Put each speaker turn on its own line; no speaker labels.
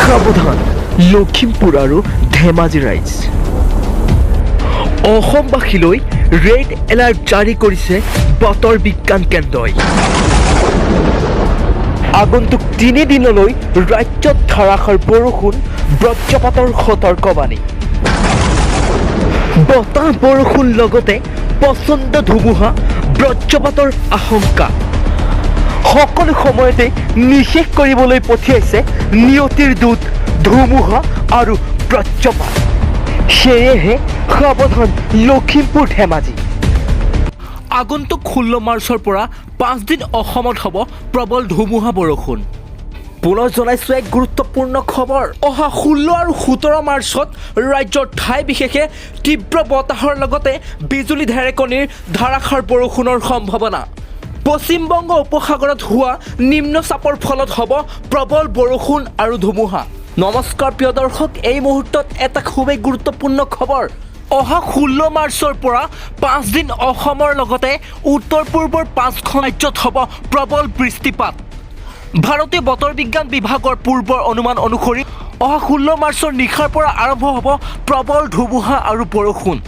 সাৱধান লখিমপুৰ আৰু ধেমাজি ৰাইজ অসমবাসীলৈ ৰেড এলাৰ্ট জাৰি কৰিছে বতৰ বিজ্ঞান কেন্দ্ৰই আগন্তুক 3 দিনলৈ ৰাজ্যত ধাৰাসাৰ বৰষুণ বজ্ৰপাতৰ সতৰ্কবাণী বতাহ বৰষুণ লগতে প্ৰচণ্ড ধুমুহা বজ্ৰপাতৰ আশংকা সকলো সময়তে নিষেধ কৰিবলৈ পঠিয়াইছে নিয়তিৰ দূত ধুমুহা আৰু বজ্ৰপাত সেয়েহে সাৱধান লখিমপুৰ ধেমাজি আগন্তুক 16 মাৰ্চৰ পৰা 5 দিন অসমত হ'ব প্ৰবল ধুমুহা বৰষুণ পুনৰ জনাইছো এক গুৰুত্বপূৰ্ণ খবৰ অহা 16 আৰু 17 মাৰ্চত ৰাজ্যৰ ঠাই বিশেষে তীব্ৰ বতাহৰ লগতে বিজুলী ঢেৰেকণীৰ ধাৰাসাৰ বৰষুণৰ সম্ভাৱনা পশ্চিমবংগ উপসাগৰত হোৱা নিম্নচাপৰ ফলত হ'ব প্ৰবল বৰষুণ আৰু ধুমুহা নমস্কাৰ প্ৰিয় দৰ্শক এই মুহূৰ্তত এটা খুবেই গুৰুত্বপূৰ্ণ খবৰ অহা 16 মাৰ্চৰ পৰা 5 দিন অসমৰ লগতে উত্তৰ পূৰ্বৰ 5খন ৰাজ্যত হ'ব প্ৰবল বৃষ্টিপাত ভাৰতীয় বতৰ বিজ্ঞান বিভাগৰ পূৰ্বৰ অনুমান অনুসৰি অহা 16 মাৰ্চৰ নিশাৰ পৰা আৰম্ভ হ'ব প্ৰবল ধুমুহা আৰু বৰষুণ